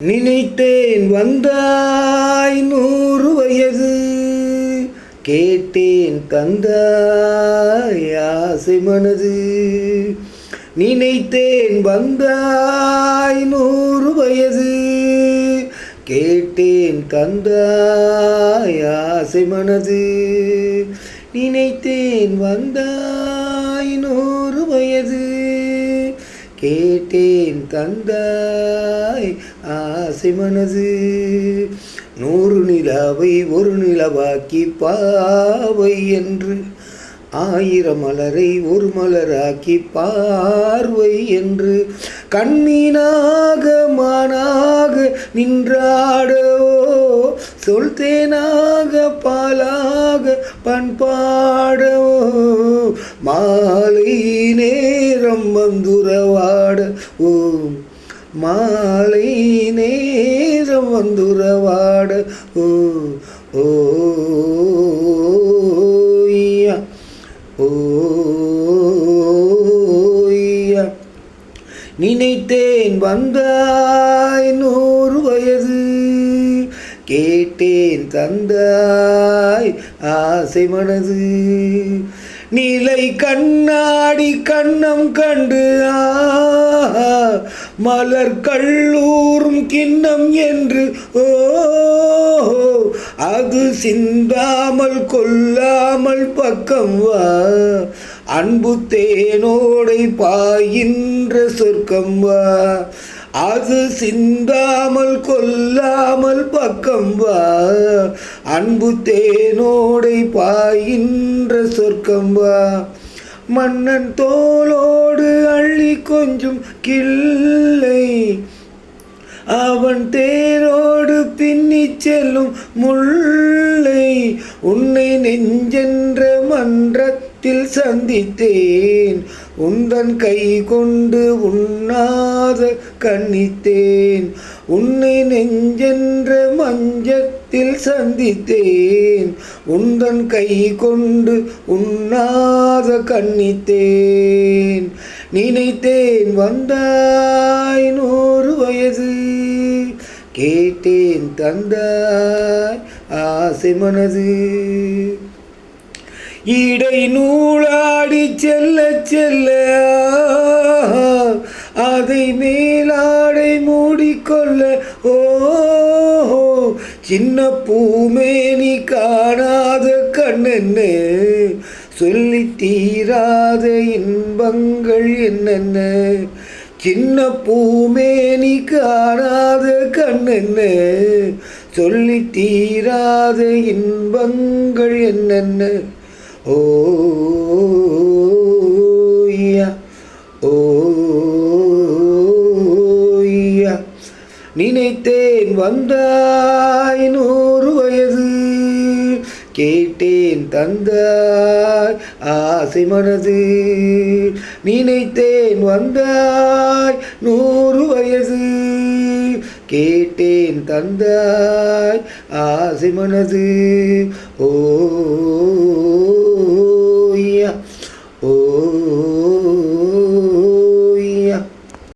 நினைத்தேன் வந்தாய் 100 வயது, கேட்டேன் தந்தாய் ஆசை மனது. நினைத்தேன் வந்தாய் 100 வயது, கேட்டேன் தந்தாய் ஆசை மனது. நினைத்தேன் வந்தாய் 100 வயது, கேட்டேன் தந்தாய் ஆசை மனது. 100 நிலாவை ஒரு நிலவாக்கி பாவை என்று, 1000 மலரை ஒரு மலராக்கி பார்வை என்று, கண்ணீனாக மானாக நின்றாடவோ, சொல் தேனாக பாலாக பண்பாடவோ, மாலை நேரம் வந்துறவாட ஓ, மாலை நேரம் வந்துறவாட ஓ ஓய்யா ஓய்யா. நினைத்தேன் வந்தாய் 100 வயது, கேட்டேன் தந்தாய் ஆசை மனது. நீலை கண்ணாடி கண்ணம் கண்டு மலர் கல்லூரும் கிண்ணம் என்று ஓ, அது சிந்தாமல் கொல்லாமல் பக்கம் வா, அன்பு தேனோடை பாயின்ற சொர்க்கம் வா, அது சிந்தாமல் கொல்லாமல் பக்கம் வா, அன்பு தேனோடை பாயின்ற சொர்க்கம் வா. மன்னன் தோளோடு அள்ளி கொஞ்சம் கிள்ளை, அவன் தேரோடு பின்னி செல்லும் முல்லை, உன்னை நெஞ்சென்ற மன்றத்தில் சந்தித்தேன், உந்தன் கை கொண்டு உண்ணாத கண்ணித்தேன், உன்னை நெஞ்சென்ற மஞ்சத்தில் சந்தித்தேன், உந்தன் கை கொண்டு உண்ணாத கண்ணித்தேன். நினைத்தேன் வந்தாய் 100 வயது, கேட்டேன் தந்தாய் ஆசை மனது. இடை நூலாடி செல்ல செல்ல, அதை மேலாடை மூடிக்கொள்ள ஓ, சின்ன பூமேனி காணாத கண்ணென்ன, சொல்லி தீராத இன்பங்கள் என்னென்ன. சின்ன பூமேனி காணாத கண்ணென்ன, சொல்லி தீராத இன்பங்கள் என்னென்ன. ஓய்யா ஓய்யா. நினைத்தேன் வந்தாய் 100 வயது, கேட்டேன் தந்தாய் ஆசை மனது. நினைத்தேன் வந்தாய் 100 வயது, கேட்டேன் தந்தாய் ஆசை மனது. ஓ